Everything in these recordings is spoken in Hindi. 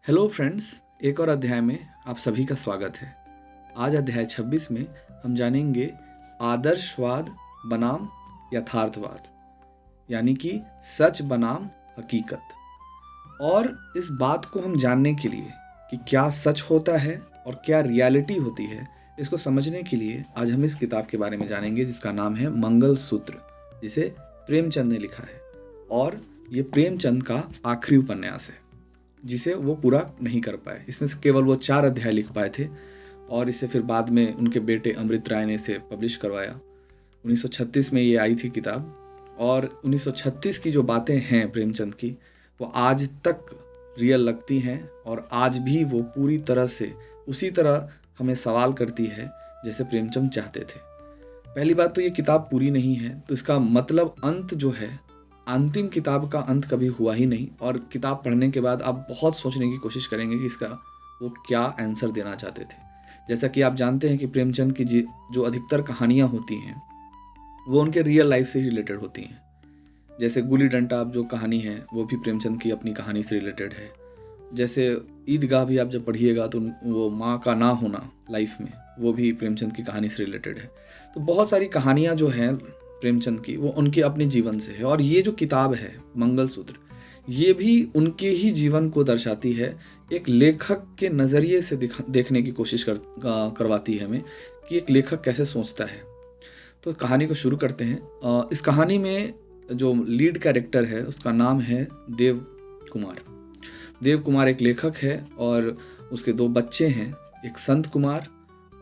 हेलो फ्रेंड्स, एक और अध्याय में आप सभी का स्वागत है। आज अध्याय 26 में हम जानेंगे आदर्शवाद बनाम यथार्थवाद, यानी कि सच बनाम हकीकत। और इस बात को हम जानने के लिए कि क्या सच होता है और क्या रियलिटी होती है, इसको समझने के लिए आज हम इस किताब के बारे में जानेंगे जिसका नाम है मंगलसूत्र, जिसे प्रेमचंद ने लिखा है। और ये प्रेमचंद का आखिरी उपन्यास है जिसे वो पूरा नहीं कर पाए। इसमें से केवल वो 4 अध्याय लिख पाए थे और इसे फिर बाद में उनके बेटे अमृत राय ने इसे पब्लिश करवाया। 1936 में ये आई थी किताब। और 1936 की जो बातें हैं प्रेमचंद की, वो आज तक रियल लगती हैं और आज भी वो पूरी तरह से उसी तरह हमें सवाल करती है जैसे प्रेमचंद चाहते थे। पहली बात तो ये किताब पूरी नहीं है, तो इसका मतलब अंत जो है, अंतिम किताब का अंत कभी हुआ ही नहीं। और किताब पढ़ने के बाद आप बहुत सोचने की कोशिश करेंगे कि इसका वो क्या आंसर देना चाहते थे। जैसा कि आप जानते हैं कि प्रेमचंद की जो अधिकतर कहानियाँ होती हैं वो उनके रियल लाइफ से ही रिलेटेड होती हैं। जैसे गुली डंडा जो कहानी है वो भी प्रेमचंद की अपनी कहानी से रिलेटेड है। जैसे ईदगाह भी आप जब पढ़िएगा तो वो माँ का ना होना लाइफ में, वो भी प्रेमचंद की कहानी से रिलेटेड है। तो बहुत सारी कहानियाँ जो हैं प्रेमचंद की, वो उनके अपने जीवन से है। और ये जो किताब है मंगलसूत्र, ये भी उनके ही जीवन को दर्शाती है। एक लेखक के नज़रिए से देखने की कोशिश करवाती है हमें कि एक लेखक कैसे सोचता है। तो कहानी को शुरू करते हैं। इस कहानी में जो लीड कैरेक्टर है उसका नाम है देव कुमार। देव कुमार एक लेखक है और उसके 2 बच्चे हैं, एक संत कुमार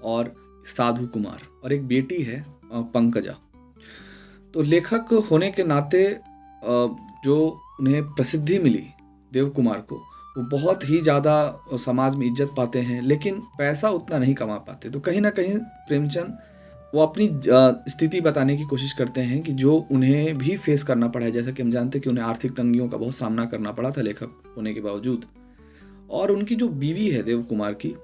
और साधु कुमार, और एक बेटी है पंकजा। तो लेखक होने के नाते जो उन्हें प्रसिद्धि मिली देव कुमार को, वो बहुत ही ज़्यादा समाज में इज्जत पाते हैं, लेकिन पैसा उतना नहीं कमा पाते। तो कहीं ना कहीं प्रेमचंद वो अपनी स्थिति बताने की कोशिश करते हैं कि जो उन्हें भी फेस करना पड़ा है। जैसा कि हम जानते हैं कि उन्हें आर्थिक तंगियों का बहुत सामना करना पड़ा था लेखक होने के बावजूद। और उनकी जो बीवी है देव कुमार की,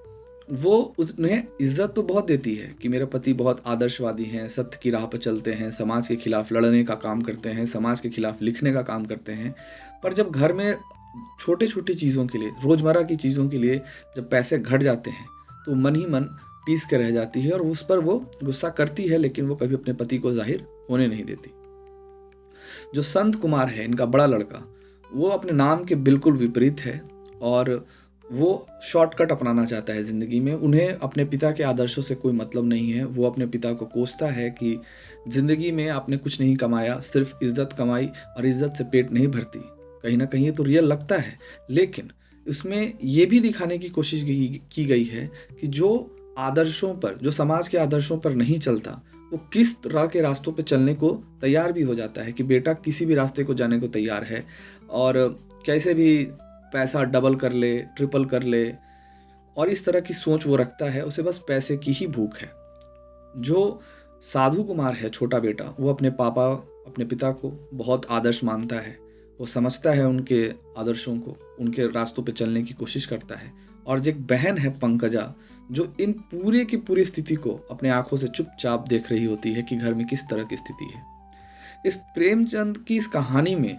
वो उन्हें इज्जत तो बहुत देती है कि मेरे पति बहुत आदर्शवादी हैं, सत्य की राह पर चलते हैं, समाज के खिलाफ लड़ने का काम करते हैं, समाज के खिलाफ लिखने का काम करते हैं। पर जब घर में छोटे छोटी चीज़ों के लिए, रोज़मर्रा की चीज़ों के लिए जब पैसे घट जाते हैं तो मन ही मन टीस के रह जाती है और उस पर वो गुस्सा करती है, लेकिन वो कभी अपने पति को जाहिर होने नहीं देती। जो संत कुमार है, इनका बड़ा लड़का, वो अपने नाम के बिल्कुल विपरीत है और वो शॉर्टकट अपनाना चाहता है ज़िंदगी में। उन्हें अपने पिता के आदर्शों से कोई मतलब नहीं है। वो अपने पिता को कोसता है कि ज़िंदगी में आपने कुछ नहीं कमाया, सिर्फ इज्जत कमाई, और इज्जत से पेट नहीं भरती। कहीं ना कहीं ये तो रियल लगता है, लेकिन इसमें ये भी दिखाने की कोशिश की गई है कि जो आदर्शों पर, जो समाज के आदर्शों पर नहीं चलता, वो किस तरह के रास्तों पर चलने को तैयार भी हो जाता है कि बेटा किसी भी रास्ते को जाने को तैयार है और कैसे भी पैसा डबल कर ले, ट्रिपल कर ले, और इस तरह की सोच वो रखता है। उसे बस पैसे की ही भूख है। जो साधु कुमार है, छोटा बेटा, वो अपने पिता को बहुत आदर्श मानता है। वो समझता है उनके आदर्शों को, उनके रास्तों पे चलने की कोशिश करता है। और जो एक बहन है पंकजा, जो इन पूरे की पूरी स्थिति को अपने आंखों से चुपचाप देख रही होती है कि घर में किस तरह की स्थिति है। इस प्रेमचंद की इस कहानी में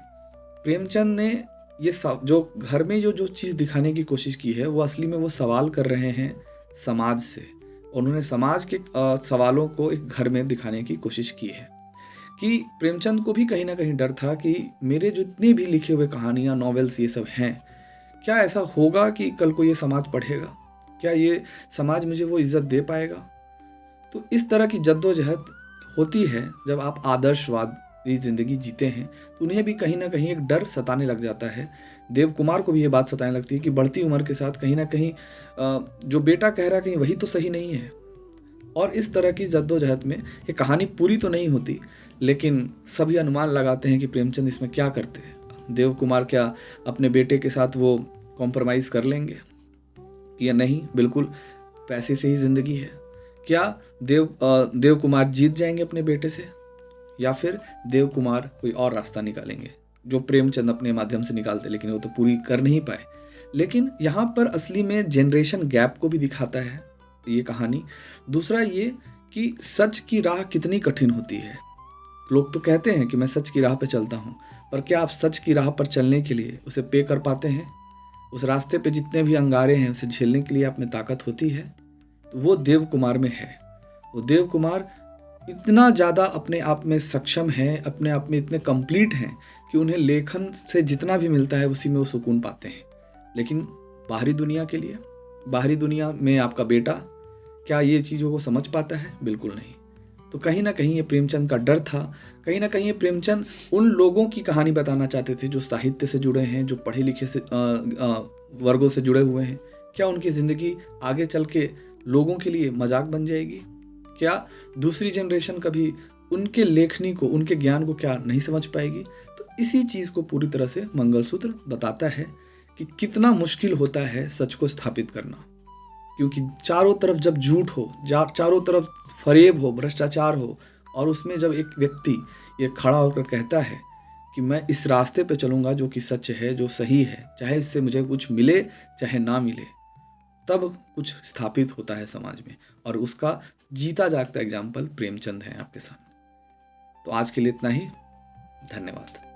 प्रेमचंद ने ये जो घर में जो चीज़ दिखाने की कोशिश की है, वो असली में वो सवाल कर रहे हैं समाज से। उन्होंने समाज के सवालों को एक घर में दिखाने की कोशिश की है कि प्रेमचंद को भी कहीं ना कहीं डर था कि मेरे जो इतने भी लिखे हुए कहानियाँ, नॉवेल्स, ये सब हैं, क्या ऐसा होगा कि कल को ये समाज पढ़ेगा? क्या ये समाज मुझे वो इज्जत दे पाएगा? तो इस तरह की जद्दोजहद होती है जब आप आदर्शवाद ज़िंदगी जीते हैं, तो उन्हें भी कहीं ना कहीं एक डर सताने लग जाता है। देव कुमार को भी ये बात सताने लगती है कि बढ़ती उम्र के साथ कहीं ना कहीं जो बेटा कह रहा है कहीं वही तो सही नहीं है। और इस तरह की जद्दोजहद में ये कहानी पूरी तो नहीं होती, लेकिन सभी अनुमान लगाते हैं कि प्रेमचंद इसमें क्या करते हैं। देव कुमार क्या अपने बेटे के साथ वो कॉम्प्रोमाइज़ कर लेंगे या नहीं? बिल्कुल पैसे से ही ज़िंदगी है। क्या देव कुमार जीत जाएंगे अपने बेटे से, या फिर देव कुमार कोई और रास्ता निकालेंगे जो प्रेमचंद अपने माध्यम से निकालते, लेकिन वो तो पूरी कर नहीं पाए। लेकिन यहाँ पर असली में जनरेशन गैप को भी दिखाता है ये कहानी। दूसरा ये कि सच की राह कितनी कठिन होती है। लोग तो कहते हैं कि मैं सच की राह पर चलता हूँ, पर क्या आप सच की राह पर चलने के लिए उसे पे कर पाते हैं? उस रास्ते पे जितने भी अंगारे हैं उसे झेलने के लिए आप में ताकत होती है, तो वो देव कुमार में है। वो देव कुमार इतना ज़्यादा अपने आप में सक्षम है, अपने आप में इतने कंप्लीट हैं कि उन्हें लेखन से जितना भी मिलता है उसी में वो सुकून पाते हैं। लेकिन बाहरी दुनिया के लिए, बाहरी दुनिया में आपका बेटा क्या ये चीज़ों को समझ पाता है? बिल्कुल नहीं। तो कहीं ना कहीं ये प्रेमचंद का डर था, कहीं ना कहीं ये प्रेमचंद उन लोगों की कहानी बताना चाहते थे जो साहित्य से जुड़े हैं, जो पढ़े लिखे से वर्गों से जुड़े हुए हैं। क्या उनकी ज़िंदगी आगे चल के लोगों के लिए मजाक बन जाएगी? क्या दूसरी जनरेशन कभी उनके लेखनी को, उनके ज्ञान को क्या नहीं समझ पाएगी? तो इसी चीज़ को पूरी तरह से मंगलसूत्र बताता है कि कितना मुश्किल होता है सच को स्थापित करना। क्योंकि चारों तरफ जब झूठ हो, चारों तरफ फरेब हो, भ्रष्टाचार हो, और उसमें जब एक व्यक्ति ये खड़ा होकर कहता है कि मैं इस रास्ते पे चलूँगा जो कि सच है, जो सही है, चाहे इससे मुझे कुछ मिले चाहे ना मिले, तब कुछ स्थापित होता है समाज में। और उसका जीता जागता एग्जाम्पल प्रेमचंद है आपके सामने। तो आज के लिए इतना ही। धन्यवाद।